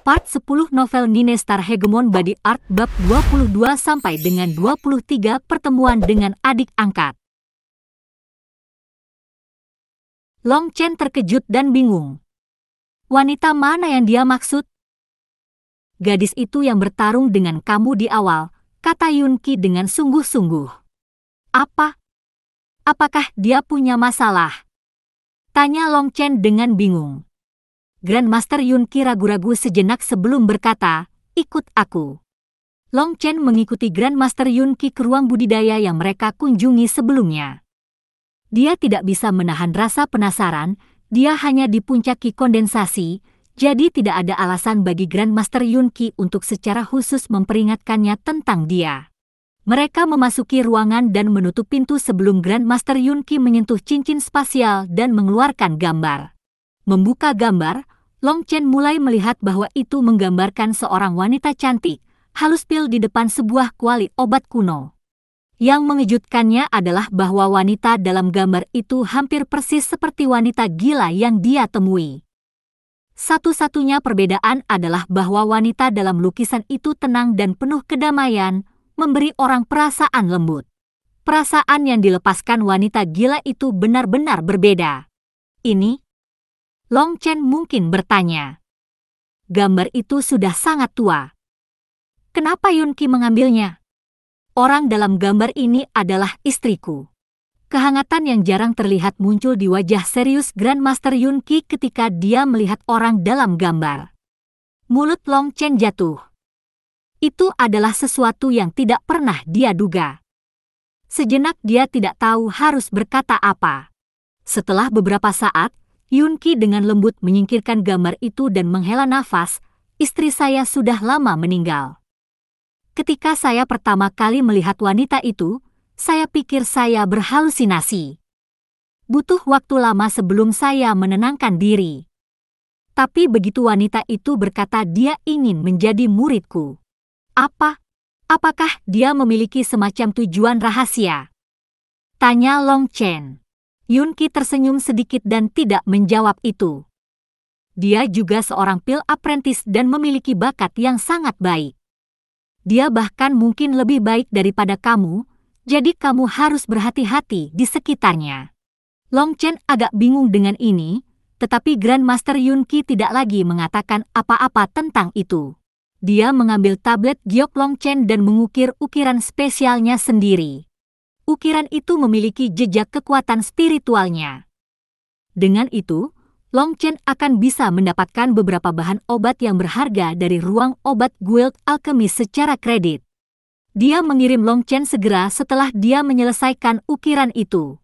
Part 10 Novel Nine Star Hegemon Body Art Bab 22 sampai dengan 23 Pertemuan dengan adik angkat. Long Chen terkejut dan bingung. Wanita mana yang dia maksud? Gadis itu yang bertarung dengan kamu di awal, kata Yun Qi dengan sungguh-sungguh. Apa? Apakah dia punya masalah? Tanya Long Chen dengan bingung. Grandmaster Yun Qi ragu-ragu sejenak sebelum berkata, ikut aku. Long Chen mengikuti Grandmaster Yun Qi ke ruang budidaya yang mereka kunjungi sebelumnya. Dia tidak bisa menahan rasa penasaran, dia hanya dipuncaki kondensasi, jadi tidak ada alasan bagi Grandmaster Yun Qi untuk secara khusus memperingatkannya tentang dia. Mereka memasuki ruangan dan menutup pintu sebelum Grandmaster Yun Qi menyentuh cincin spasial dan mengeluarkan gambar. Membuka gambar, Long Chen mulai melihat bahwa itu menggambarkan seorang wanita cantik, halus pil di depan sebuah kuali obat kuno. Yang mengejutkannya adalah bahwa wanita dalam gambar itu hampir persis seperti wanita gila yang dia temui. Satu-satunya perbedaan adalah bahwa wanita dalam lukisan itu tenang dan penuh kedamaian, memberi orang perasaan lembut. Perasaan yang dilepaskan wanita gila itu benar-benar berbeda. Ini? Long Chen mungkin bertanya. Gambar itu sudah sangat tua. Kenapa Yun Qi mengambilnya? Orang dalam gambar ini adalah istriku. Kehangatan yang jarang terlihat muncul di wajah serius Grandmaster Yun Qi ketika dia melihat orang dalam gambar. Mulut Long Chen jatuh. Itu adalah sesuatu yang tidak pernah dia duga. Sejenak dia tidak tahu harus berkata apa. Setelah beberapa saat, Yun Qi dengan lembut menyingkirkan gambar itu dan menghela nafas, istri saya sudah lama meninggal. Ketika saya pertama kali melihat wanita itu, saya pikir saya berhalusinasi. Butuh waktu lama sebelum saya menenangkan diri. Tapi begitu wanita itu berkata dia ingin menjadi muridku. Apa? Apakah dia memiliki semacam tujuan rahasia? Tanya Long Chen. Yun Qi tersenyum sedikit dan tidak menjawab itu. Dia juga seorang pil apprentice dan memiliki bakat yang sangat baik. Dia bahkan mungkin lebih baik daripada kamu, jadi kamu harus berhati-hati di sekitarnya. Long Chen agak bingung dengan ini, tetapi Grandmaster Yun Qi tidak lagi mengatakan apa-apa tentang itu. Dia mengambil tablet giok Long Chen dan mengukir ukiran spesialnya sendiri. Ukiran itu memiliki jejak kekuatan spiritualnya. Dengan itu, Long Chen akan bisa mendapatkan beberapa bahan obat yang berharga dari ruang obat Guild Alchemist secara kredit. Dia mengirim Long Chen segera setelah dia menyelesaikan ukiran itu.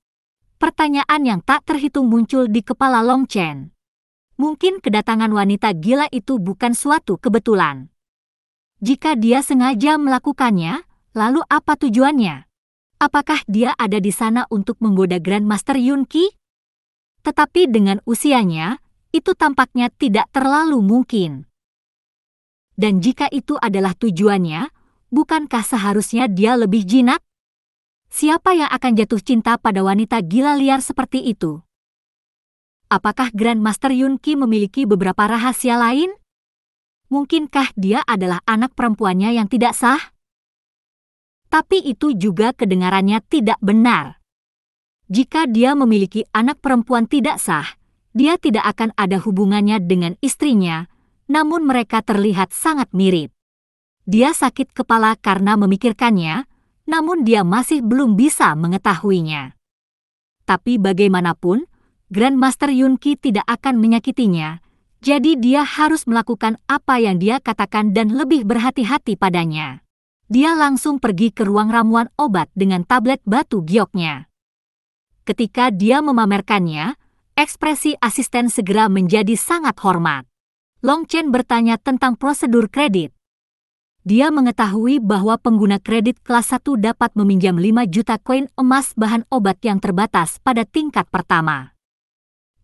Pertanyaan yang tak terhitung muncul di kepala Long Chen. Mungkin kedatangan wanita gila itu bukan suatu kebetulan. Jika dia sengaja melakukannya, lalu apa tujuannya? Apakah dia ada di sana untuk menggoda Grandmaster Yun Qi? Tetapi dengan usianya, itu tampaknya tidak terlalu mungkin. Dan jika itu adalah tujuannya, bukankah seharusnya dia lebih jinak? Siapa yang akan jatuh cinta pada wanita gila liar seperti itu? Apakah Grandmaster Yun Qi memiliki beberapa rahasia lain? Mungkinkah dia adalah anak perempuannya yang tidak sah? Tapi itu juga kedengarannya tidak benar. Jika dia memiliki anak perempuan tidak sah, dia tidak akan ada hubungannya dengan istrinya, namun mereka terlihat sangat mirip. Dia sakit kepala karena memikirkannya, namun dia masih belum bisa mengetahuinya. Tapi bagaimanapun, Grandmaster Yun Qi tidak akan menyakitinya, jadi dia harus melakukan apa yang dia katakan dan lebih berhati-hati padanya. Dia langsung pergi ke ruang ramuan obat dengan tablet batu gioknya. Ketika dia memamerkannya, ekspresi asisten segera menjadi sangat hormat. Long Chen bertanya tentang prosedur kredit. Dia mengetahui bahwa pengguna kredit kelas 1 dapat meminjam 5 juta koin emas bahan obat yang terbatas pada tingkat pertama.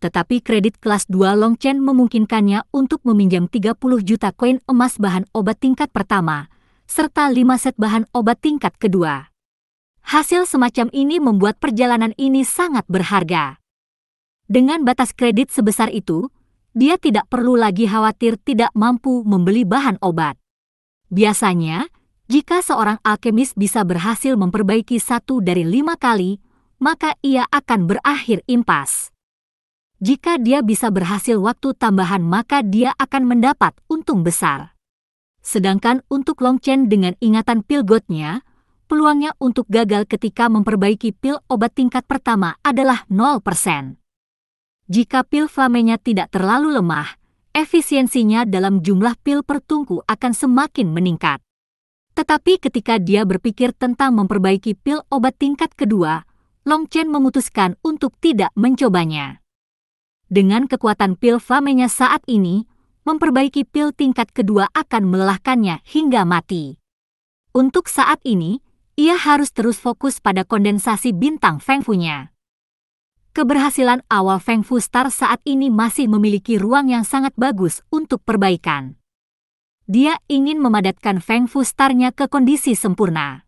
Tetapi kredit kelas 2 Long Chen memungkinkannya untuk meminjam 30 juta koin emas bahan obat tingkat pertama, serta 5 set bahan obat tingkat kedua. Hasil semacam ini membuat perjalanan ini sangat berharga. Dengan batas kredit sebesar itu, dia tidak perlu lagi khawatir tidak mampu membeli bahan obat. Biasanya, jika seorang alkemis bisa berhasil memperbaiki 1 dari 5 kali, maka ia akan berakhir impas. Jika dia bisa berhasil waktu tambahan, maka dia akan mendapat untung besar. Sedangkan untuk Long Chen dengan ingatan pil godnya, peluangnya untuk gagal ketika memperbaiki pil obat tingkat pertama adalah 0%. Jika pil flamenya tidak terlalu lemah, efisiensinya dalam jumlah pil per tungku akan semakin meningkat. Tetapi ketika dia berpikir tentang memperbaiki pil obat tingkat kedua, Long Chen memutuskan untuk tidak mencobanya. Dengan kekuatan pil flamenya saat ini, memperbaiki pil tingkat kedua akan melelahkannya hingga mati. Untuk saat ini, ia harus terus fokus pada kondensasi bintang Feng Fu-nya. Keberhasilan awal Feng Fu Star saat ini masih memiliki ruang yang sangat bagus untuk perbaikan. Dia ingin memadatkan Feng Fu Star-nya ke kondisi sempurna.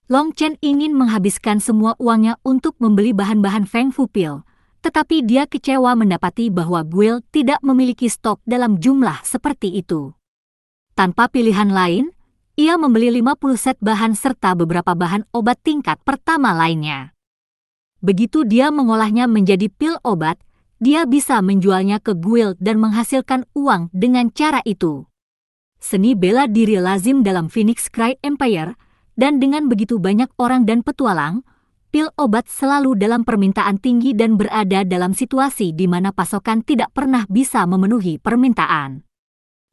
Long Chen ingin menghabiskan semua uangnya untuk membeli bahan-bahan Feng Fu Pil, tetapi dia kecewa mendapati bahwa Guild tidak memiliki stok dalam jumlah seperti itu. Tanpa pilihan lain, ia membeli 50 set bahan serta beberapa bahan obat tingkat pertama lainnya. Begitu dia mengolahnya menjadi pil obat, dia bisa menjualnya ke Guild dan menghasilkan uang dengan cara itu. Seni bela diri lazim dalam Phoenix Cry Empire, dan dengan begitu banyak orang dan petualang, pil obat selalu dalam permintaan tinggi dan berada dalam situasi di mana pasokan tidak pernah bisa memenuhi permintaan.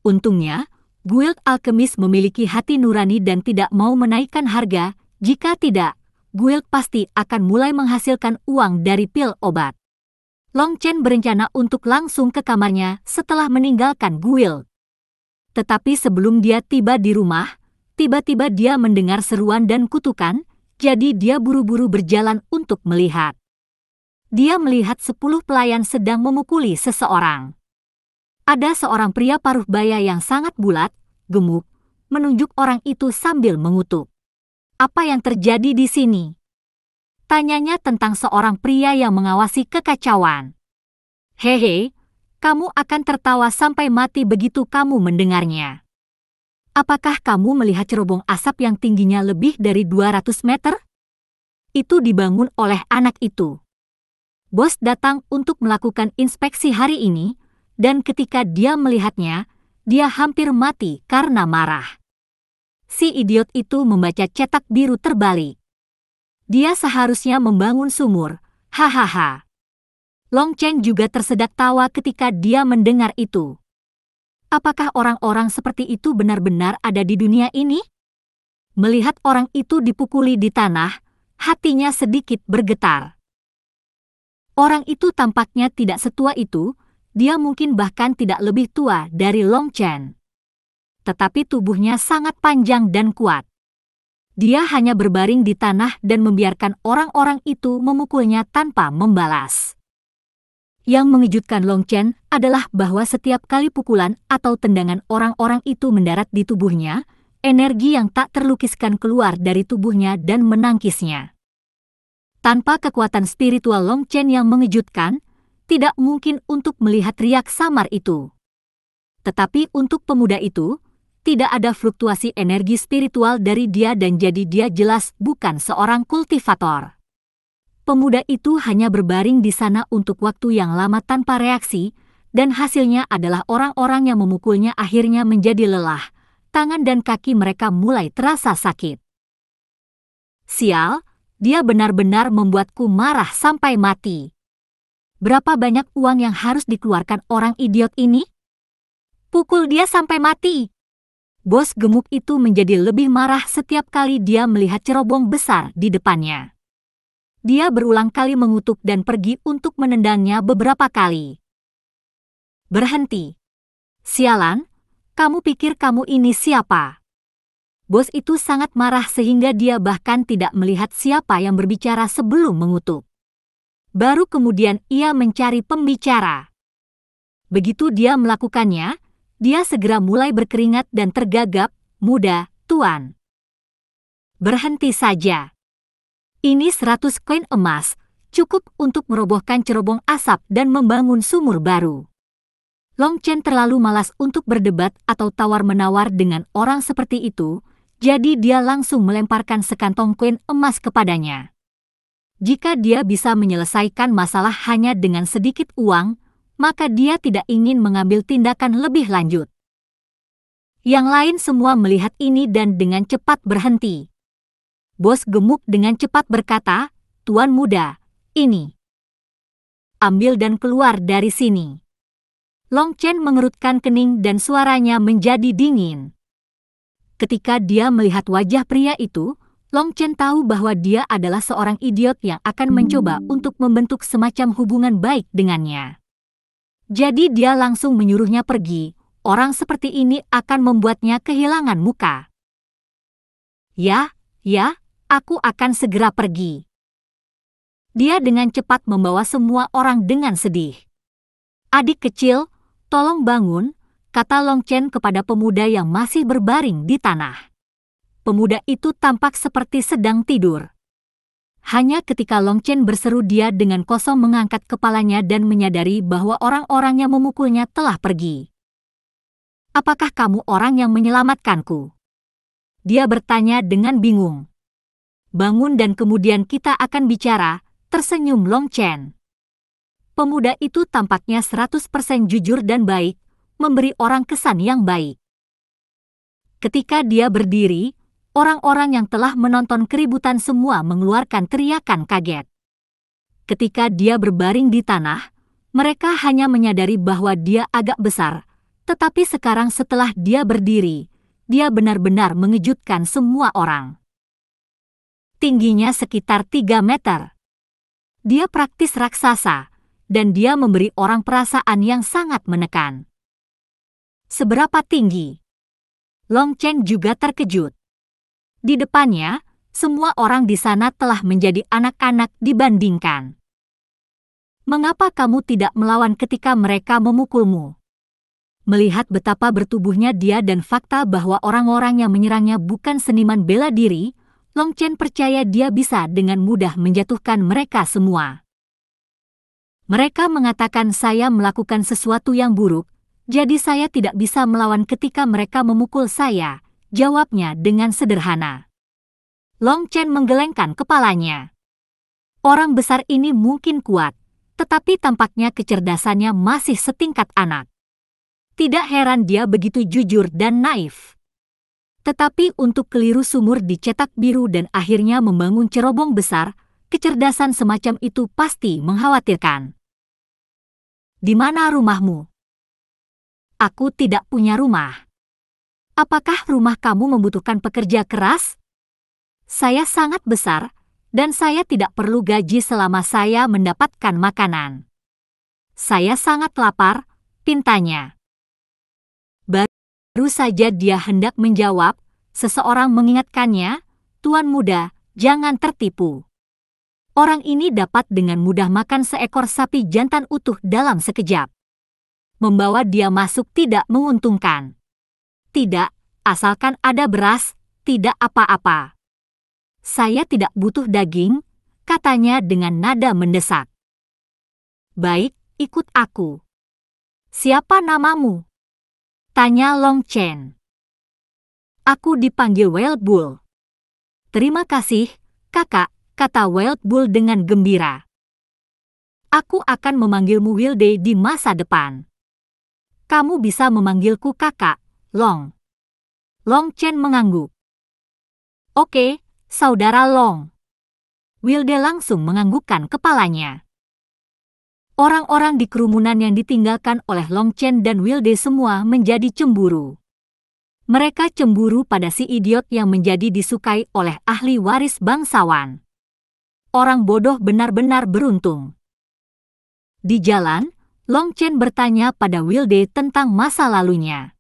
Untungnya, Guild Alchemist memiliki hati nurani dan tidak mau menaikkan harga. Jika tidak, Guild pasti akan mulai menghasilkan uang dari pil obat. Long Chen berencana untuk langsung ke kamarnya setelah meninggalkan Guild. Tetapi sebelum dia tiba di rumah, tiba-tiba dia mendengar seruan dan kutukan. Jadi dia buru-buru berjalan untuk melihat. Dia melihat 10 pelayan sedang memukuli seseorang. Ada seorang pria paruh baya yang sangat bulat, gemuk, menunjuk orang itu sambil mengutuk. Apa yang terjadi di sini? Tanyanya tentang seorang pria yang mengawasi kekacauan. Hehe, kamu akan tertawa sampai mati begitu kamu mendengarnya. Apakah kamu melihat cerobong asap yang tingginya lebih dari 200 meter? Itu dibangun oleh anak itu. Bos datang untuk melakukan inspeksi hari ini, dan ketika dia melihatnya, dia hampir mati karena marah. Si idiot itu membaca cetak biru terbalik. Dia seharusnya membangun sumur, hahaha. Long Chen juga tersedak tawa ketika dia mendengar itu. Apakah orang-orang seperti itu benar-benar ada di dunia ini? Melihat orang itu dipukuli di tanah, hatinya sedikit bergetar. Orang itu tampaknya tidak setua itu, dia mungkin bahkan tidak lebih tua dari Long Chen. Tetapi tubuhnya sangat panjang dan kuat. Dia hanya berbaring di tanah dan membiarkan orang-orang itu memukulnya tanpa membalas. Yang mengejutkan Long Chen adalah bahwa setiap kali pukulan atau tendangan orang-orang itu mendarat di tubuhnya, energi yang tak terlukiskan keluar dari tubuhnya dan menangkisnya. Tanpa kekuatan spiritual Long Chen yang mengejutkan, tidak mungkin untuk melihat riak samar itu. Tetapi untuk pemuda itu, tidak ada fluktuasi energi spiritual dari dia dan jadi dia jelas bukan seorang kultivator. Pemuda itu hanya berbaring di sana untuk waktu yang lama tanpa reaksi, dan hasilnya adalah orang-orang yang memukulnya akhirnya menjadi lelah, tangan dan kaki mereka mulai terasa sakit. Sial, dia benar-benar membuatku marah sampai mati. Berapa banyak uang yang harus dikeluarkan orang idiot ini? Pukul dia sampai mati. Bos gemuk itu menjadi lebih marah setiap kali dia melihat cerobong besar di depannya. Dia berulang kali mengutuk dan pergi untuk menendangnya beberapa kali. Berhenti. Sialan, kamu pikir kamu ini siapa? Bos itu sangat marah sehingga dia bahkan tidak melihat siapa yang berbicara sebelum mengutuk. Baru kemudian ia mencari pembicara. Begitu dia melakukannya, dia segera mulai berkeringat dan tergagap, "Muda, Tuan. Berhenti saja. Ini 100 koin emas, cukup untuk merobohkan cerobong asap dan membangun sumur baru." Long Chen terlalu malas untuk berdebat atau tawar-menawar dengan orang seperti itu, jadi dia langsung melemparkan sekantong koin emas kepadanya. Jika dia bisa menyelesaikan masalah hanya dengan sedikit uang, maka dia tidak ingin mengambil tindakan lebih lanjut. Yang lain semua melihat ini dan dengan cepat berhenti. Bos gemuk dengan cepat berkata, "Tuan muda, ini. Ambil dan keluar dari sini." Long Chen mengerutkan kening dan suaranya menjadi dingin. Ketika dia melihat wajah pria itu, Long Chen tahu bahwa dia adalah seorang idiot yang akan mencoba untuk membentuk semacam hubungan baik dengannya. Jadi dia langsung menyuruhnya pergi. Orang seperti ini akan membuatnya kehilangan muka. Ya, aku akan segera pergi. Dia dengan cepat membawa semua orang dengan sedih. "Adik kecil, tolong bangun," kata Long Chen kepada pemuda yang masih berbaring di tanah. Pemuda itu tampak seperti sedang tidur. Hanya ketika Long Chen berseru, dia dengan kosong mengangkat kepalanya dan menyadari bahwa orang-orang yang memukulnya telah pergi. "Apakah kamu orang yang menyelamatkanku?" Dia bertanya dengan bingung. "Bangun dan kemudian kita akan bicara," tersenyum Long Chen. Pemuda itu tampaknya 100% jujur dan baik, memberi orang kesan yang baik. Ketika dia berdiri, orang-orang yang telah menonton keributan semua mengeluarkan teriakan kaget. Ketika dia berbaring di tanah, mereka hanya menyadari bahwa dia agak besar, tetapi sekarang setelah dia berdiri, dia benar-benar mengejutkan semua orang. Tingginya sekitar 3 meter. Dia praktis raksasa, dan dia memberi orang perasaan yang sangat menekan. Seberapa tinggi? Long Chen juga terkejut. Di depannya, semua orang di sana telah menjadi anak-anak dibandingkan. "Mengapa kamu tidak melawan ketika mereka memukulmu?" Melihat betapa bertubuhnya dia dan fakta bahwa orang-orang yang menyerangnya bukan seniman bela diri, Long Chen percaya dia bisa dengan mudah menjatuhkan mereka semua. "Mereka mengatakan saya melakukan sesuatu yang buruk, jadi saya tidak bisa melawan ketika mereka memukul saya," jawabnya dengan sederhana. Long Chen menggelengkan kepalanya. Orang besar ini mungkin kuat, tetapi tampaknya kecerdasannya masih setingkat anak. Tidak heran dia begitu jujur dan naif. Tetapi untuk keliru sumur dicetak biru dan akhirnya membangun cerobong besar, kecerdasan semacam itu pasti mengkhawatirkan. "Di mana rumahmu?" "Aku tidak punya rumah." "Apakah rumah kamu membutuhkan pekerja keras?" "Saya sangat besar, dan saya tidak perlu gaji selama saya mendapatkan makanan." "Saya sangat lapar," pintanya. Baru saja dia hendak menjawab, seseorang mengingatkannya, "Tuan muda, jangan tertipu. Orang ini dapat dengan mudah makan seekor sapi jantan utuh dalam sekejap. Membawa dia masuk tidak menguntungkan." "Tidak, asalkan ada beras, tidak apa-apa." "Saya tidak butuh daging," katanya dengan nada mendesak. "Baik, ikut aku." "Siapa namamu?" tanya Long Chen. "Aku dipanggil Wild Bull." "Terima kasih, kakak," kata Wild Bull dengan gembira. "Aku akan memanggilmu Wilde di masa depan." "Kamu bisa memanggilku kakak, Long." Long Chen mengangguk. "Oke, saudara Long." Wilde langsung menganggukkan kepalanya. Orang-orang di kerumunan yang ditinggalkan oleh Long Chen dan Wilde semua menjadi cemburu. Mereka cemburu pada si idiot yang menjadi disukai oleh ahli waris bangsawan. Orang bodoh benar-benar beruntung. Di jalan, Long Chen bertanya pada Wilde tentang masa lalunya.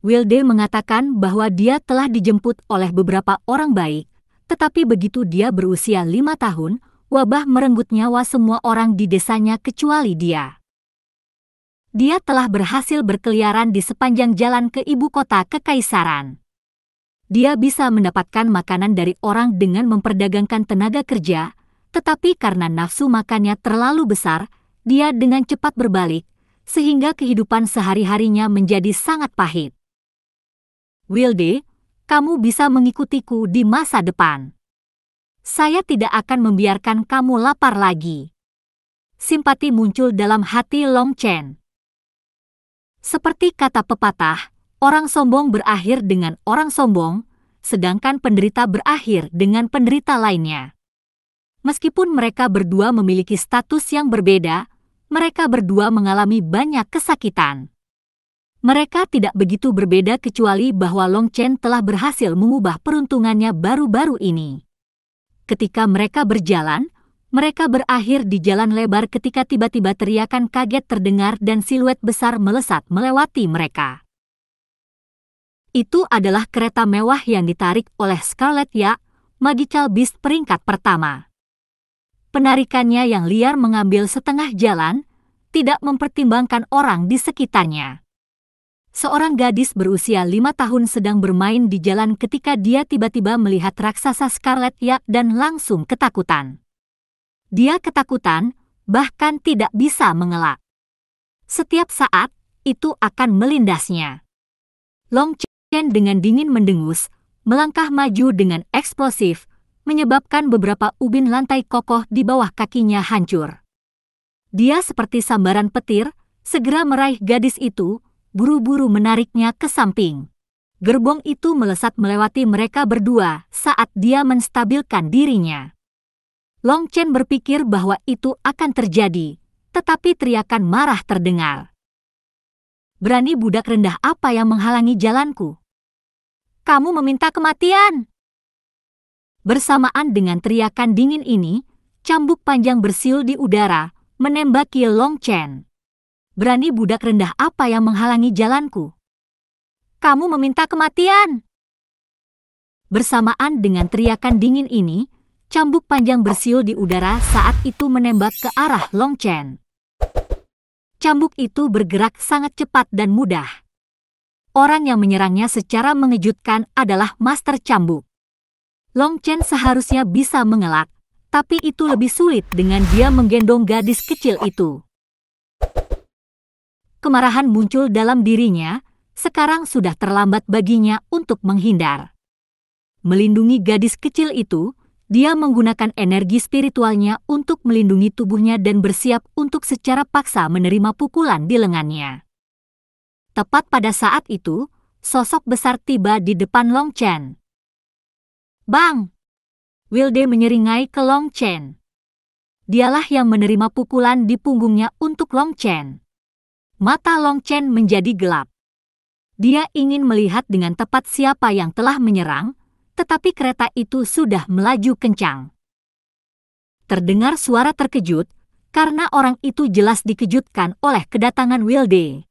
Wilde mengatakan bahwa dia telah dijemput oleh beberapa orang baik, tetapi begitu dia berusia 5 tahun, wabah merenggut nyawa semua orang di desanya kecuali dia. Dia telah berhasil berkeliaran di sepanjang jalan ke ibu kota kekaisaran. Dia bisa mendapatkan makanan dari orang dengan memperdagangkan tenaga kerja, tetapi karena nafsu makannya terlalu besar, dia dengan cepat berbalik, sehingga kehidupan sehari-harinya menjadi sangat pahit. Wilde, kamu bisa mengikutiku di masa depan. Saya tidak akan membiarkan kamu lapar lagi. Simpati muncul dalam hati Long Chen. Seperti kata pepatah, orang sombong berakhir dengan orang sombong, sedangkan penderita berakhir dengan penderita lainnya. Meskipun mereka berdua memiliki status yang berbeda, mereka berdua mengalami banyak kesakitan. Mereka tidak begitu berbeda kecuali bahwa Long Chen telah berhasil mengubah peruntungannya baru-baru ini. Ketika mereka berjalan, mereka berakhir di jalan lebar ketika tiba-tiba teriakan kaget terdengar dan siluet besar melesat melewati mereka. Itu adalah kereta mewah yang ditarik oleh Scarlet Yak, Magical Beast peringkat pertama. Penarikannya yang liar mengambil setengah jalan, tidak mempertimbangkan orang di sekitarnya. Seorang gadis berusia 5 tahun sedang bermain di jalan ketika dia tiba-tiba melihat raksasa Scarlet Yak dan langsung ketakutan. Dia ketakutan, bahkan tidak bisa mengelak. Setiap saat, itu akan melindasnya. Long Chen dengan dingin mendengus, melangkah maju dengan eksplosif, menyebabkan beberapa ubin lantai kokoh di bawah kakinya hancur. Dia seperti sambaran petir, segera meraih gadis itu, buru-buru menariknya ke samping. Gerbong itu melesat melewati mereka berdua saat dia menstabilkan dirinya. Long Chen berpikir bahwa itu akan terjadi, tetapi teriakan marah terdengar. Berani budak rendah apa yang menghalangi jalanku? Kamu meminta kematian! Bersamaan dengan teriakan dingin ini, cambuk panjang bersiul di udara, menembaki Long Chen. Berani budak rendah apa yang menghalangi jalanku? Kamu meminta kematian! Bersamaan dengan teriakan dingin ini, cambuk panjang bersiul di udara saat itu menembak ke arah Long Chen. Cambuk itu bergerak sangat cepat dan mudah. Orang yang menyerangnya secara mengejutkan adalah Master Cambuk. Long Chen seharusnya bisa mengelak, tapi itu lebih sulit dengan dia menggendong gadis kecil itu. Kemarahan muncul dalam dirinya, sekarang sudah terlambat baginya untuk menghindar. Melindungi gadis kecil itu, dia menggunakan energi spiritualnya untuk melindungi tubuhnya dan bersiap untuk secara paksa menerima pukulan di lengannya. Tepat pada saat itu, sosok besar tiba di depan Long Chen. Bang! Wilde menyeringai ke Long Chen. Dialah yang menerima pukulan di punggungnya untuk Long Chen. Mata Long Chen menjadi gelap. Dia ingin melihat dengan tepat siapa yang telah menyerang, tetapi kereta itu sudah melaju kencang. Terdengar suara terkejut, karena orang itu jelas dikejutkan oleh kedatangan Wilde.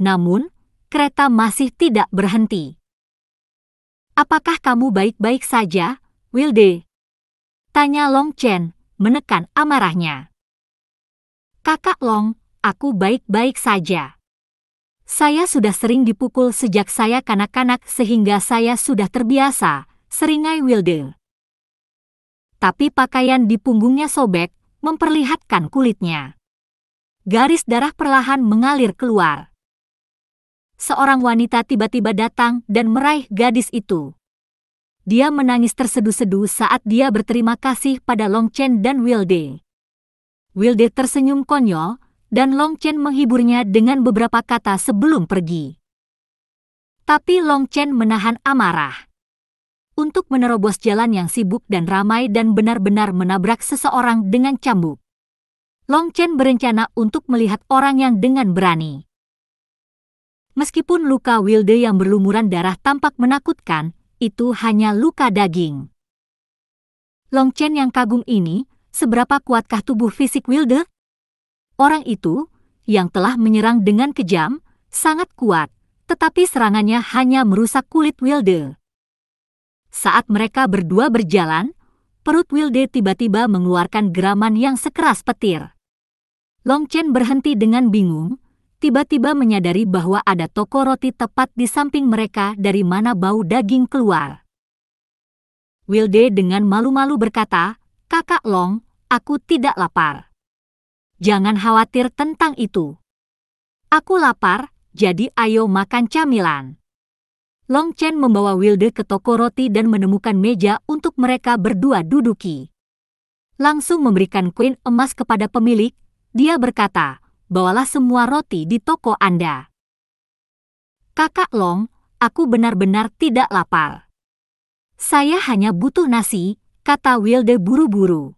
Namun, kereta masih tidak berhenti. Apakah kamu baik-baik saja, Wilde? Tanya Long Chen, menekan amarahnya. Kakak Long, aku baik-baik saja. Saya sudah sering dipukul sejak saya kanak-kanak sehingga saya sudah terbiasa, seringai Wilde. Tapi pakaian di punggungnya sobek, memperlihatkan kulitnya. Garis darah perlahan mengalir keluar. Seorang wanita tiba-tiba datang dan meraih gadis itu. Dia menangis terseduh-seduh saat dia berterima kasih pada Long Chen dan Wilde. Wilde tersenyum konyol, dan Long Chen menghiburnya dengan beberapa kata sebelum pergi. Tapi Long Chen menahan amarah. Untuk menerobos jalan yang sibuk dan ramai dan benar-benar menabrak seseorang dengan cambuk, Long Chen berencana untuk melihat orang yang dengan berani. Meskipun luka Wilde yang berlumuran darah tampak menakutkan, itu hanya luka daging. Long Chen yang kagum ini, seberapa kuatkah tubuh fisik Wilde? Orang itu, yang telah menyerang dengan kejam, sangat kuat, tetapi serangannya hanya merusak kulit Wilde. Saat mereka berdua berjalan, perut Wilde tiba-tiba mengeluarkan geraman yang sekeras petir. Long Chen berhenti dengan bingung, tiba-tiba menyadari bahwa ada toko roti tepat di samping mereka dari mana bau daging keluar. Wilde dengan malu-malu berkata, "Kakak Long, aku tidak lapar." Jangan khawatir tentang itu. Aku lapar, jadi ayo makan camilan. Long Chen membawa Wilde ke toko roti dan menemukan meja untuk mereka berdua duduki. Langsung memberikan koin emas kepada pemilik, dia berkata, "Bawalah semua roti di toko Anda." "Kakak Long, aku benar-benar tidak lapar. Saya hanya butuh nasi," kata Wilde buru-buru.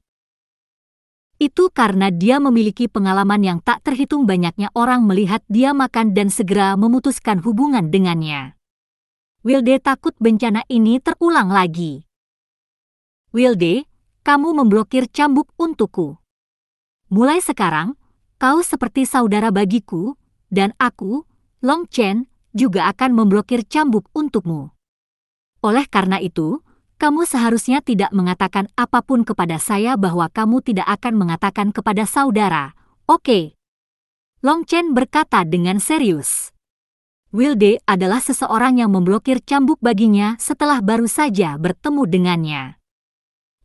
Itu karena dia memiliki pengalaman yang tak terhitung banyaknya orang melihat dia makan dan segera memutuskan hubungan dengannya. Wilde takut bencana ini terulang lagi. "Wilde, kamu memblokir cambuk untukku. Mulai sekarang, kau seperti saudara bagiku, dan aku, Long Chen, juga akan memblokir cambuk untukmu. Oleh karena itu, kamu seharusnya tidak mengatakan apapun kepada saya bahwa kamu tidak akan mengatakan kepada saudara, oke?" Long Chen berkata dengan serius. Wilde adalah seseorang yang memblokir cambuk baginya setelah baru saja bertemu dengannya.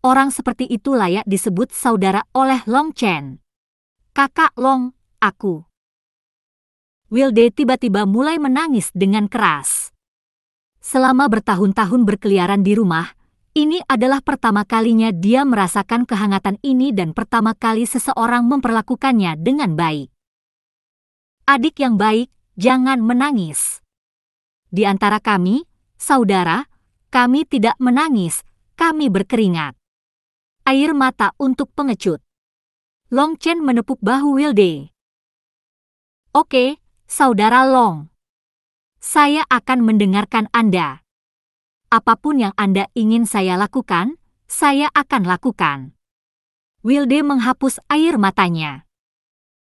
Orang seperti itu layak disebut saudara oleh Long Chen. "Kakak Long, aku." Wilde tiba-tiba mulai menangis dengan keras. Selama bertahun-tahun berkeliaran di rumah, ini adalah pertama kalinya dia merasakan kehangatan ini dan pertama kali seseorang memperlakukannya dengan baik. "Adik yang baik, jangan menangis. Di antara kami, saudara, kami tidak menangis, kami berkeringat." Air mata untuk pengecut. Long Chen menepuk bahu Wilde. "Oke, saudara Long. Saya akan mendengarkan Anda. Apapun yang Anda ingin saya lakukan, saya akan lakukan." Wilde menghapus air matanya.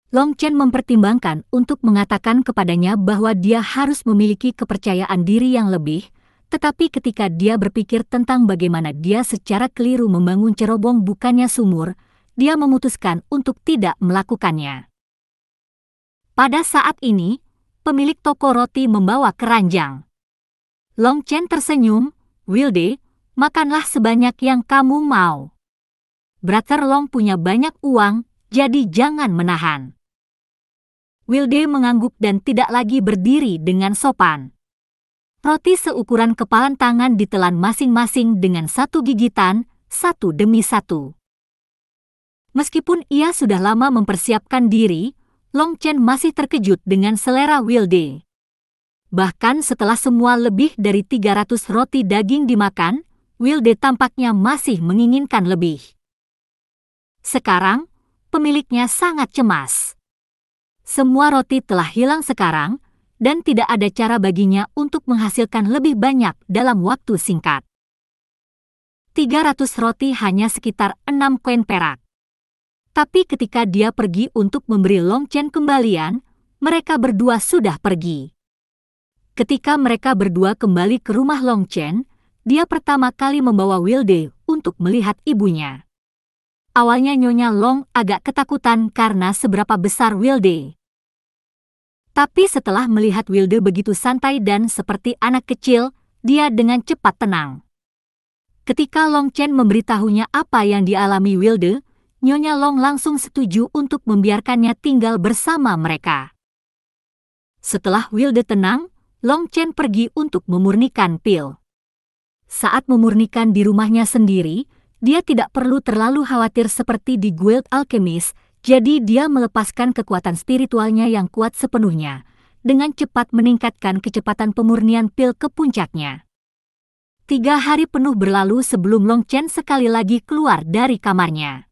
Long Chen mempertimbangkan untuk mengatakan kepadanya bahwa dia harus memiliki kepercayaan diri yang lebih, tetapi ketika dia berpikir tentang bagaimana dia secara keliru membangun cerobong bukannya sumur, dia memutuskan untuk tidak melakukannya. Pada saat ini, pemilik toko roti membawa keranjang. Long Chen tersenyum, "Wilde, makanlah sebanyak yang kamu mau. Brother Long punya banyak uang, jadi jangan menahan." Wilde mengangguk dan tidak lagi berdiri dengan sopan. Roti seukuran kepalan tangan ditelan masing-masing dengan satu gigitan, satu demi satu. Meskipun ia sudah lama mempersiapkan diri, Long Chen masih terkejut dengan selera Wilde. Bahkan setelah semua lebih dari 300 roti daging dimakan, Wilde tampaknya masih menginginkan lebih. Sekarang, pemiliknya sangat cemas. Semua roti telah hilang sekarang, dan tidak ada cara baginya untuk menghasilkan lebih banyak dalam waktu singkat. 300 roti hanya sekitar 6 koin perak. Tapi ketika dia pergi untuk memberi Long Chen kembalian, mereka berdua sudah pergi. Ketika mereka berdua kembali ke rumah Long Chen, dia pertama kali membawa Wilde untuk melihat ibunya. Awalnya Nyonya Long agak ketakutan karena seberapa besar Wilde. Tapi setelah melihat Wilde begitu santai dan seperti anak kecil, dia dengan cepat tenang. Ketika Long Chen memberitahunya apa yang dialami Wilde, Nyonya Long langsung setuju untuk membiarkannya tinggal bersama mereka. Setelah Wilde tenang, Long Chen pergi untuk memurnikan pil. Saat memurnikan di rumahnya sendiri, dia tidak perlu terlalu khawatir seperti di Guild Alchemist, jadi dia melepaskan kekuatan spiritualnya yang kuat sepenuhnya, dengan cepat meningkatkan kecepatan pemurnian pil ke puncaknya. 3 hari penuh berlalu sebelum Long Chen sekali lagi keluar dari kamarnya.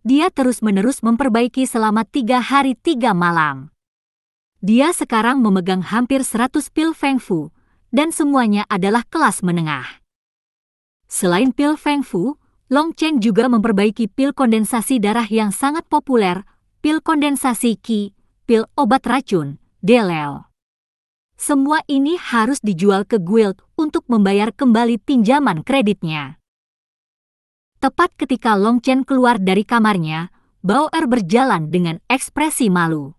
Dia terus-menerus memperbaiki selama 3 hari 3 malam. Dia sekarang memegang hampir 100 pil Feng Fu, dan semuanya adalah kelas menengah. Selain pil Feng Fu, Long Chen juga memperbaiki pil kondensasi darah yang sangat populer, pil kondensasi Qi, pil obat racun, Delel. Semua ini harus dijual ke guild untuk membayar kembali pinjaman kreditnya. Tepat ketika Long Chen keluar dari kamarnya, Bao Er berjalan dengan ekspresi malu.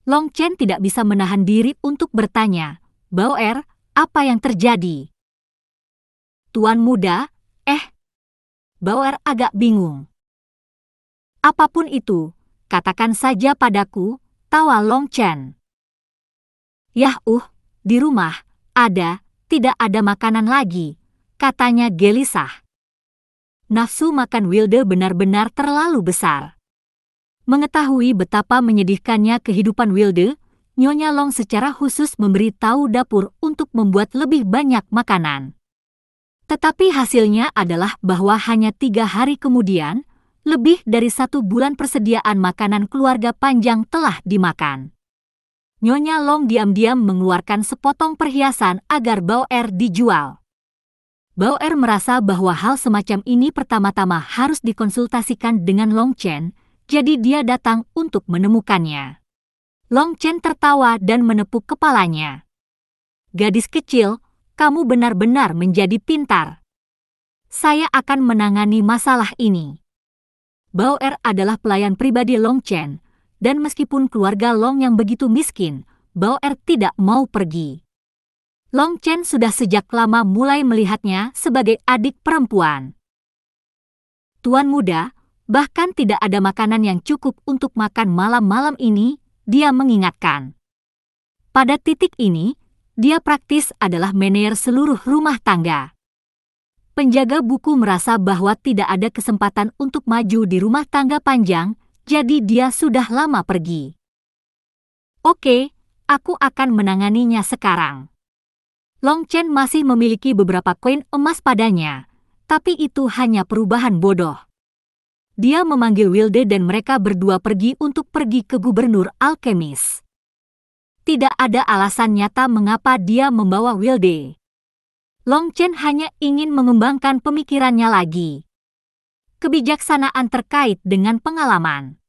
Long Chen tidak bisa menahan diri untuk bertanya, "Bao Er, apa yang terjadi?" "Tuan muda, Bao Er agak bingung. "Apapun itu, katakan saja padaku," tawa Long Chen. Yah di rumah, tidak ada makanan lagi, katanya gelisah. Nafsu makan Wilde benar-benar terlalu besar. Mengetahui betapa menyedihkannya kehidupan Wilde, Nyonya Long secara khusus memberi tahu dapur untuk membuat lebih banyak makanan. Tetapi hasilnya adalah bahwa hanya 3 hari kemudian, lebih dari 1 bulan persediaan makanan keluarga panjang telah dimakan. Nyonya Long diam-diam mengeluarkan sepotong perhiasan agar Bauer dijual. Bauer merasa bahwa hal semacam ini pertama-tama harus dikonsultasikan dengan Long Chen, jadi dia datang untuk menemukannya. Long Chen tertawa dan menepuk kepalanya. Gadis kecil, kamu benar-benar menjadi pintar. Saya akan menangani masalah ini. Bauer adalah pelayan pribadi Long Chen, dan meskipun keluarga Long yang begitu miskin, Bauer tidak mau pergi. Long Chen sudah sejak lama mulai melihatnya sebagai adik perempuan. Tuan muda, bahkan tidak ada makanan yang cukup untuk makan malam-malam ini, dia mengingatkan. Pada titik ini, dia praktis adalah manajer seluruh rumah tangga. Penjaga buku merasa bahwa tidak ada kesempatan untuk maju di rumah tangga panjang, jadi dia sudah lama pergi. Oke, aku akan menanganinya sekarang. Long Chen masih memiliki beberapa koin emas padanya, tapi itu hanya perubahan bodoh. Dia memanggil Wilde dan mereka berdua pergi untuk pergi ke gubernur alkemis. Tidak ada alasan nyata mengapa dia membawa Wilde. Long Chen hanya ingin mengembangkan pemikirannya lagi. Kebijaksanaan terkait dengan pengalaman.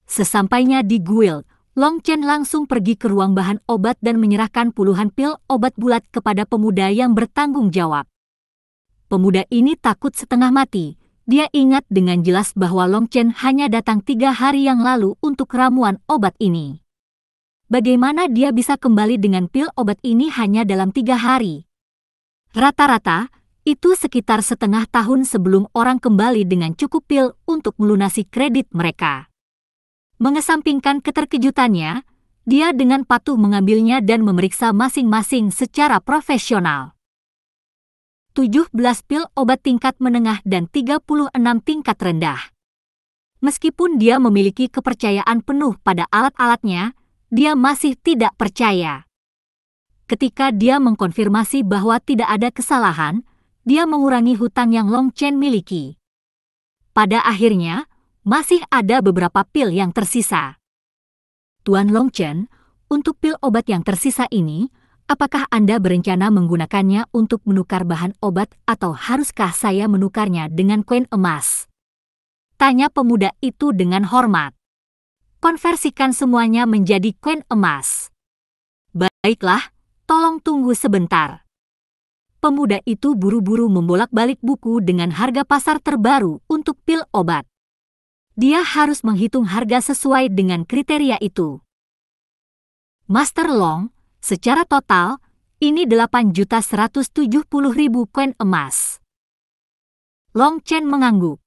Sesampainya di guild, Long Chen langsung pergi ke ruang bahan obat dan menyerahkan puluhan pil obat bulat kepada pemuda yang bertanggung jawab. Pemuda ini takut setengah mati. Dia ingat dengan jelas bahwa Long Chen hanya datang 3 hari yang lalu untuk ramuan obat ini. Bagaimana dia bisa kembali dengan pil obat ini hanya dalam 3 hari? Rata-rata, itu sekitar setengah tahun sebelum orang kembali dengan cukup pil untuk melunasi kredit mereka. Mengesampingkan keterkejutannya, dia dengan patuh mengambilnya dan memeriksa masing-masing secara profesional. 17 pil obat tingkat menengah dan 36 tingkat rendah. Meskipun dia memiliki kepercayaan penuh pada alat-alatnya, dia masih tidak percaya. Ketika dia mengkonfirmasi bahwa tidak ada kesalahan, dia mengurangi hutang yang Long Chen miliki. Pada akhirnya, masih ada beberapa pil yang tersisa. Tuan Long Chen, untuk pil obat yang tersisa ini, apakah Anda berencana menggunakannya untuk menukar bahan obat atau haruskah saya menukarnya dengan koin emas? Tanya pemuda itu dengan hormat. Konversikan semuanya menjadi koin emas. Baiklah, tolong tunggu sebentar. Pemuda itu buru-buru membolak-balik buku dengan harga pasar terbaru untuk pil obat. Dia harus menghitung harga sesuai dengan kriteria itu. Master Long, secara total, ini 8.170.000 koin emas. Long Chen mengangguk.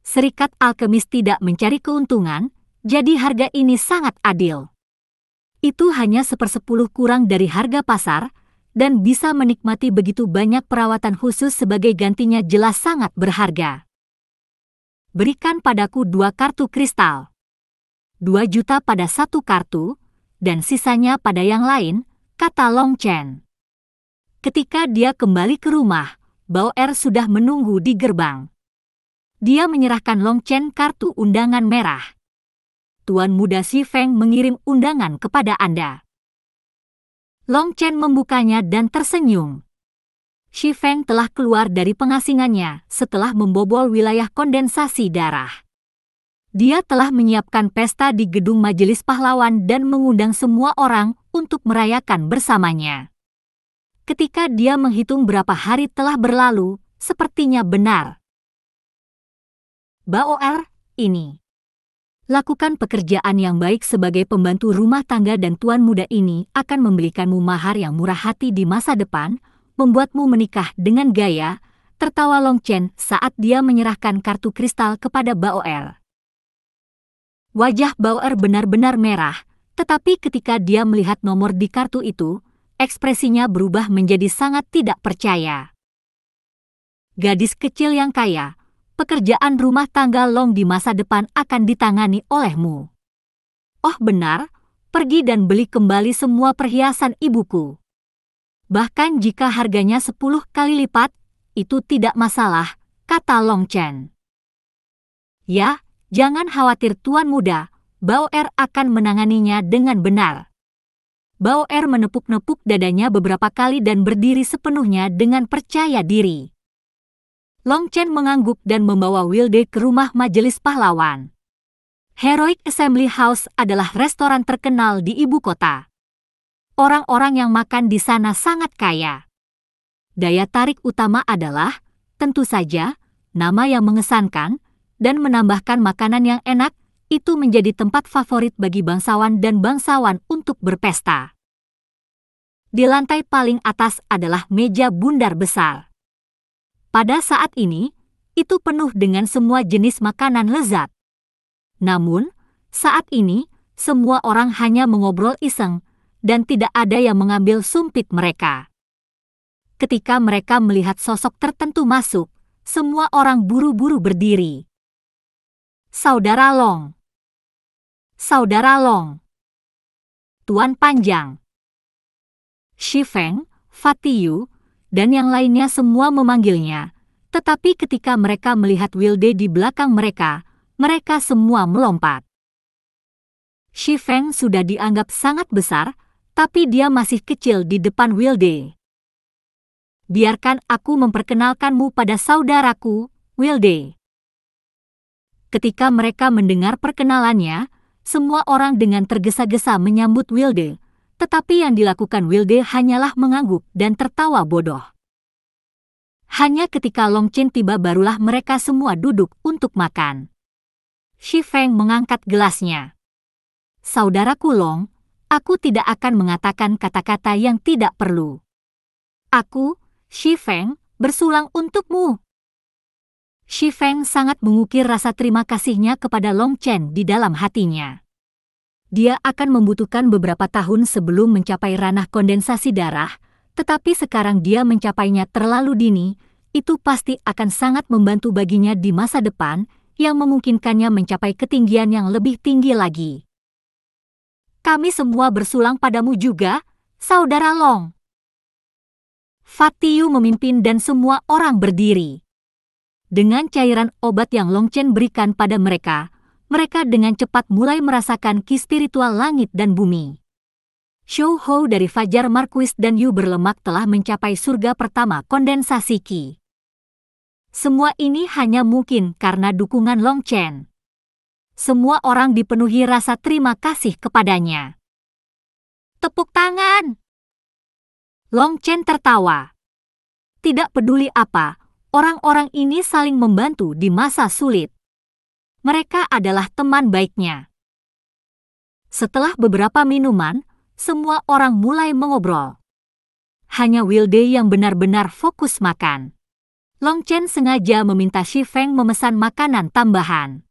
Serikat alkemis tidak mencari keuntungan, jadi harga ini sangat adil. Itu hanya 1/10 kurang dari harga pasar, dan bisa menikmati begitu banyak perawatan khusus sebagai gantinya jelas sangat berharga. Berikan padaku 2 kartu kristal. 2 juta pada 1 kartu, dan sisanya pada yang lain, kata Long Chen. Ketika dia kembali ke rumah, Bauer sudah menunggu di gerbang. Dia menyerahkan Long Chen kartu undangan merah. Tuan muda Xi Feng mengirim undangan kepada Anda. Long Chen membukanya dan tersenyum. Xi Feng telah keluar dari pengasingannya setelah membobol wilayah kondensasi darah. Dia telah menyiapkan pesta di gedung majelis pahlawan dan mengundang semua orang untuk merayakan bersamanya. Ketika dia menghitung berapa hari telah berlalu, sepertinya benar. Bauer, ini. Lakukan pekerjaan yang baik sebagai pembantu rumah tangga dan tuan muda ini akan memberikanmu mahar yang murah hati di masa depan, membuatmu menikah dengan gaya, tertawa Long Chen saat dia menyerahkan kartu kristal kepada Bauer. Wajah Bauer benar-benar merah, Tetapi ketika dia melihat nomor di kartu itu, ekspresinya berubah menjadi sangat tidak percaya. Gadis kecil yang kaya, pekerjaan rumah tangga Long di masa depan akan ditangani olehmu. Oh benar, pergi dan beli kembali semua perhiasan ibuku. Bahkan jika harganya 10 kali lipat, itu tidak masalah, kata Long Chen. Ya, jangan khawatir Tuan Muda, Bao Er akan menanganinya dengan benar. Bao Er menepuk-nepuk dadanya beberapa kali dan berdiri sepenuhnya dengan percaya diri. Long Chen mengangguk dan membawa Wilde ke rumah majelis pahlawan. Heroic Assembly House adalah restoran terkenal di ibu kota. Orang-orang yang makan di sana sangat kaya. Daya tarik utama adalah, tentu saja, nama yang mengesankan, dan menambahkan makanan yang enak, itu menjadi tempat favorit bagi bangsawan dan bangsawan untuk berpesta. Di lantai paling atas adalah meja bundar besar. Pada saat ini, itu penuh dengan semua jenis makanan lezat. Namun, saat ini, semua orang hanya mengobrol iseng, dan tidak ada yang mengambil sumpit mereka. Ketika mereka melihat sosok tertentu masuk, semua orang buru-buru berdiri. Saudara Long. Saudara Long. Tuan Panjang. Shi Feng, Fatiyu, dan yang lainnya semua memanggilnya. Tetapi ketika mereka melihat Wilde di belakang mereka, mereka semua melompat. Shi Feng sudah dianggap sangat besar, tapi dia masih kecil di depan Wilde. Biarkan aku memperkenalkanmu pada saudaraku, Wilde. Ketika mereka mendengar perkenalannya, semua orang dengan tergesa-gesa menyambut Wilde, tetapi yang dilakukan Wilde hanyalah mengangguk dan tertawa bodoh. Hanya ketika Long Chen tiba barulah mereka semua duduk untuk makan. Shi Feng mengangkat gelasnya. Saudaraku Long, aku tidak akan mengatakan kata-kata yang tidak perlu. Aku, Shi Feng, bersulang untukmu. Shi Feng sangat mengukir rasa terima kasihnya kepada Long Chen di dalam hatinya. Dia akan membutuhkan beberapa tahun sebelum mencapai ranah kondensasi darah, tetapi sekarang dia mencapainya terlalu dini, itu pasti akan sangat membantu baginya di masa depan yang memungkinkannya mencapai ketinggian yang lebih tinggi lagi. Kami semua bersulang padamu juga, Saudara Long. Fatiyu memimpin dan semua orang berdiri. Dengan cairan obat yang Long Chen berikan pada mereka, mereka dengan cepat mulai merasakan ki spiritual langit dan bumi. Shou Hou dari Fajar Marquis dan Yu berlemak telah mencapai surga pertama kondensasi ki. Semua ini hanya mungkin karena dukungan Long Chen. Semua orang dipenuhi rasa terima kasih kepadanya. Tepuk tangan! Long Chen tertawa. Tidak peduli apa, orang-orang ini saling membantu di masa sulit. Mereka adalah teman baiknya. Setelah beberapa minuman, semua orang mulai mengobrol. Hanya Wilde yang benar-benar fokus makan. Long Chen sengaja meminta Shi Feng memesan makanan tambahan.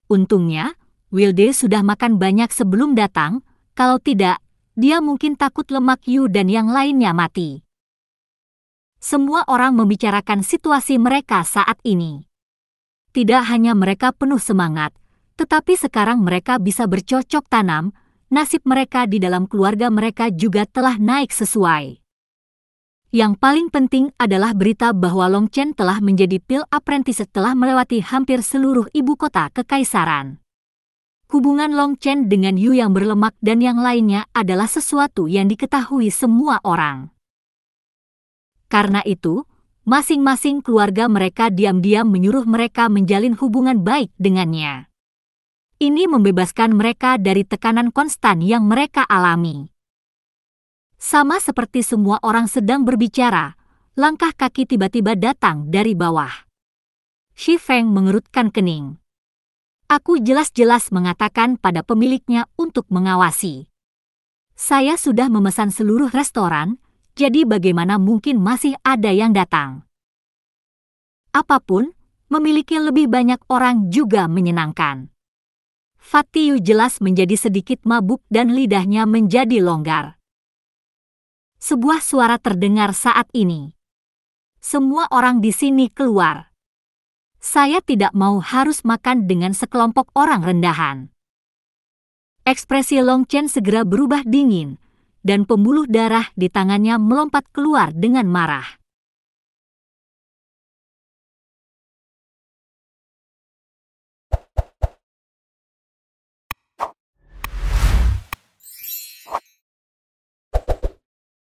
Untungnya, Wilde sudah makan banyak sebelum datang, kalau tidak, dia mungkin takut lemak Yu dan yang lainnya mati. Semua orang membicarakan situasi mereka saat ini. Tidak hanya mereka penuh semangat, tetapi sekarang mereka bisa bercocok tanam, nasib mereka di dalam keluarga mereka juga telah naik sesuai. Yang paling penting adalah berita bahwa Long Chen telah menjadi Pil Apprentice setelah melewati hampir seluruh ibu kota kekaisaran. Hubungan Long Chen dengan Yu yang berlemak dan yang lainnya adalah sesuatu yang diketahui semua orang. Karena itu, masing-masing keluarga mereka diam-diam menyuruh mereka menjalin hubungan baik dengannya. Ini membebaskan mereka dari tekanan konstan yang mereka alami. Sama seperti semua orang sedang berbicara, langkah kaki tiba-tiba datang dari bawah. Shi Feng mengerutkan kening. Aku jelas-jelas mengatakan pada pemiliknya untuk mengawasi. Saya sudah memesan seluruh restoran, jadi bagaimana mungkin masih ada yang datang? Apapun, memiliki lebih banyak orang juga menyenangkan. Fatiyu jelas menjadi sedikit mabuk dan lidahnya menjadi longgar. Sebuah suara terdengar saat ini. Semua orang di sini keluar. Saya tidak mau harus makan dengan sekelompok orang rendahan. Ekspresi Long Chen segera berubah dingin, dan pembuluh darah di tangannya melompat keluar dengan marah.